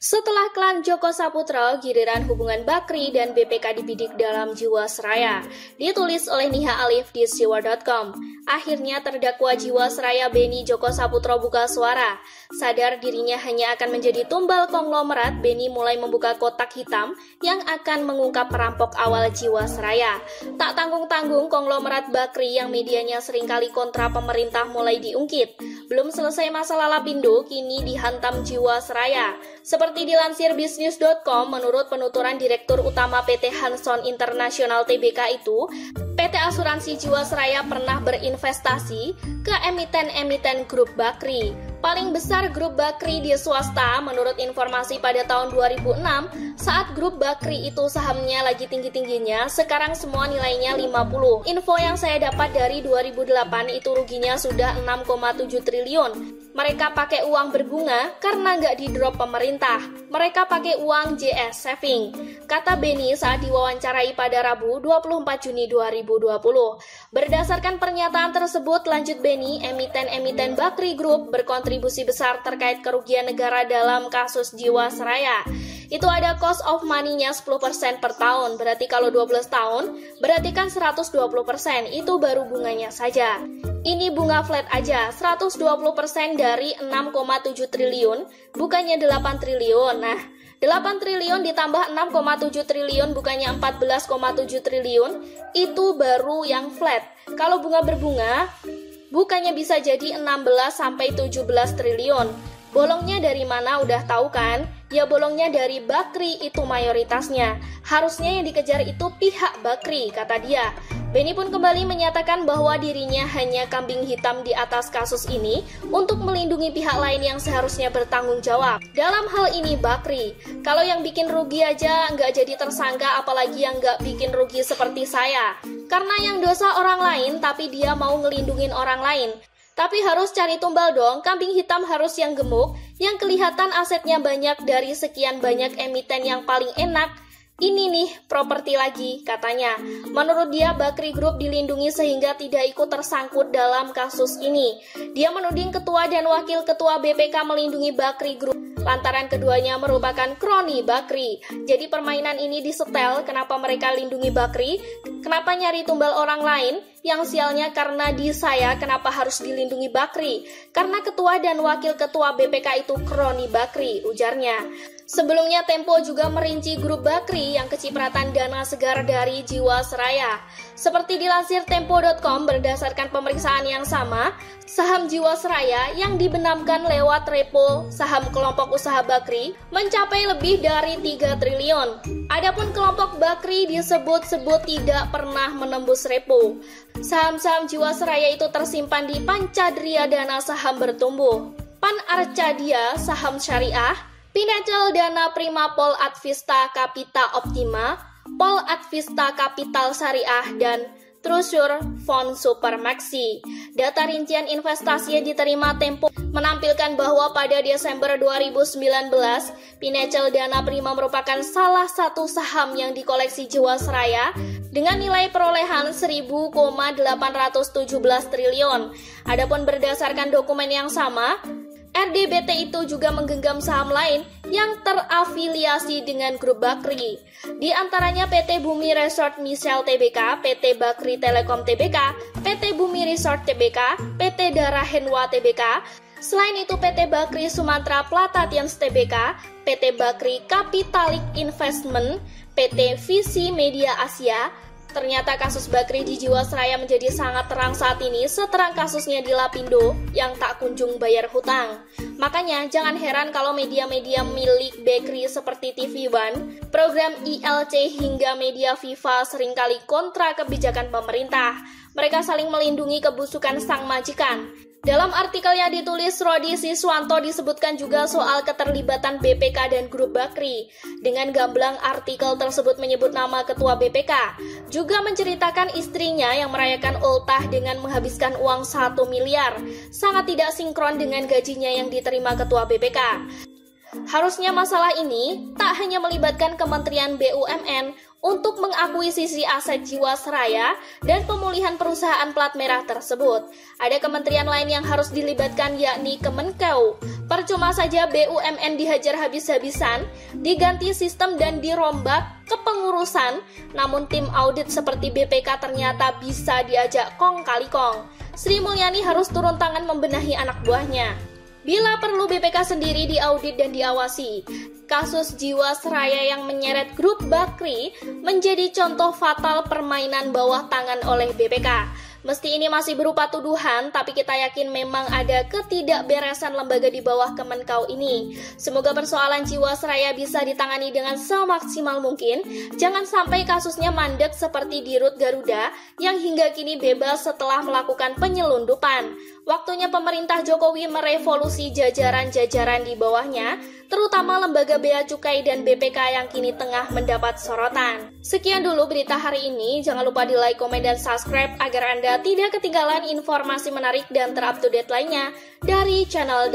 Setelah klan Joko Saputra, giliran hubungan Bakri dan BPK dibidik dalam Jiwasraya. Ditulis oleh Niha Alif di siwa.com. Akhirnya terdakwa Jiwasraya Beni Joko Saputra buka suara. Sadar dirinya hanya akan menjadi tumbal konglomerat, Beni mulai membuka kotak hitam yang akan mengungkap perampok awal Jiwasraya. Tak tanggung-tanggung, konglomerat Bakri yang medianya seringkali kontra pemerintah mulai diungkit. Belum selesai masalah Lapindo, kini dihantam Jiwasraya. Seperti dilansir bisnis.com, menurut penuturan Direktur Utama PT Hanson International Tbk itu, PT Asuransi Jiwasraya pernah berinvestasi ke emiten-emiten grup Bakri. Paling besar grup Bakri di swasta menurut informasi pada tahun 2006, saat grup Bakri itu sahamnya lagi tinggi-tingginya, sekarang semua nilainya 50. Info yang saya dapat dari 2008 itu ruginya sudah 6,7 triliun. Mereka pakai uang berbunga karena nggak di-drop pemerintah. Mereka pakai uang JS Saving, kata Beni saat diwawancarai pada Rabu 24 Juni 2020. Berdasarkan pernyataan tersebut, lanjut Beni, emiten-emiten Bakri Group berkontribusi besar terkait kerugian negara dalam kasus Jiwasraya. Itu ada cost of money-nya 10% per tahun, berarti kalau 12 tahun, berarti kan 120%, itu baru bunganya saja. Ini bunga flat aja, 120% dari 6,7 triliun, bukannya 8 triliun. Nah, 8 triliun ditambah 6,7 triliun, bukannya 14,7 triliun, itu baru yang flat. Kalau bunga berbunga, bukannya bisa jadi 16-17 triliun. Bolongnya dari mana udah tahu kan? Ya bolongnya dari Bakri itu mayoritasnya. Harusnya yang dikejar itu pihak Bakri, kata dia. Beni pun kembali menyatakan bahwa dirinya hanya kambing hitam di atas kasus ini untuk melindungi pihak lain yang seharusnya bertanggung jawab. Dalam hal ini Bakri, kalau yang bikin rugi aja nggak jadi tersangka, apalagi yang nggak bikin rugi seperti saya. Karena yang dosa orang lain, tapi dia mau ngelindungin orang lain. Tapi harus cari tumbal dong, kambing hitam harus yang gemuk, yang kelihatan asetnya banyak dari sekian banyak emiten yang paling enak. Ini nih, properti lagi, katanya. Menurut dia, Bakri Group dilindungi sehingga tidak ikut tersangkut dalam kasus ini. Dia menuding ketua dan wakil ketua BPK melindungi Bakri Group lantaran keduanya merupakan kroni Bakri. Jadi permainan ini disetel, kenapa mereka lindungi Bakri? Kenapa nyari tumbal orang lain? Yang sialnya karena di saya, kenapa harus dilindungi Bakri? Karena ketua dan wakil ketua BPK itu kroni Bakri, ujarnya. Sebelumnya Tempo juga merinci grup Bakri yang kecipratan dana segar dari Jiwasraya. Seperti dilansir Tempo.com, berdasarkan pemeriksaan yang sama, saham Jiwasraya yang dibenamkan lewat repo saham kelompok usaha Bakri mencapai lebih dari 3 triliun. Adapun kelompok Bakri disebut-sebut tidak pernah menembus repo. Saham-saham Jiwasraya itu tersimpan di Pancadria Dana Saham Bertumbuh, Pan Arcadia Saham Syariah, Pinnacle Dana Prima Pol Advista Kapita Optima, Pol Advista Kapital Syariah, dan Trusur Fund Supermaxi. Data rincian investasi yang diterima Tempo menampilkan bahwa pada Desember 2019, Pinnacle Dana Prima merupakan salah satu saham yang dikoleksi Jiwasraya dengan nilai perolehan 1.817 triliun. Adapun berdasarkan dokumen yang sama, RDBT itu juga menggenggam saham lain yang terafiliasi dengan grup Bakri. Di antaranya PT Bumi Resort Misel Tbk, PT Bakri Telekom Tbk, PT Bumi Resort Tbk, PT Dara Henwa Tbk. Selain itu PT Bakri Sumatera Platatians Tbk, PT Bakri Kapitalik Investment, PT Visi Media Asia. Ternyata kasus Bakri di Jiwasraya menjadi sangat terang saat ini seterang kasusnya di Lapindo yang tak kunjung bayar hutang. Makanya jangan heran kalau media-media milik Bakri seperti TV One, program ILC hingga media Viva seringkali kontra kebijakan pemerintah. Mereka saling melindungi kebusukan sang majikan. Dalam artikel yang ditulis Rodi Siswanto disebutkan juga soal keterlibatan BPK dan grup Bakri. Dengan gamblang artikel tersebut menyebut nama ketua BPK. Juga menceritakan istrinya yang merayakan ultah dengan menghabiskan uang 1 miliar. Sangat tidak sinkron dengan gajinya yang diterima ketua BPK. Harusnya masalah ini tak hanya melibatkan Kementerian BUMN untuk mengakuisisi aset Jiwasraya dan pemulihan perusahaan plat merah tersebut. Ada kementerian lain yang harus dilibatkan, yakni Kemenkeu. Percuma saja BUMN dihajar habis-habisan, diganti sistem dan dirombak kepengurusan, namun tim audit seperti BPK ternyata bisa diajak kong kali kong. Sri Mulyani harus turun tangan membenahi anak buahnya. Bila perlu BPK sendiri diaudit dan diawasi. Kasus Jiwasraya yang menyeret grup Bakri menjadi contoh fatal permainan bawah tangan oleh BPK. Meski ini masih berupa tuduhan, tapi kita yakin memang ada ketidakberesan lembaga di bawah Kemenkeu ini. Semoga persoalan Jiwasraya bisa ditangani dengan semaksimal mungkin. Jangan sampai kasusnya mandek seperti di Rut Garuda yang hingga kini bebas setelah melakukan penyelundupan. Waktunya pemerintah Jokowi merevolusi jajaran-jajaran di bawahnya, terutama lembaga Bea Cukai dan BPK yang kini tengah mendapat sorotan. Sekian dulu berita hari ini, jangan lupa di like, komen, dan subscribe agar Anda tidak ketinggalan informasi menarik dan terupdate lainnya dari channel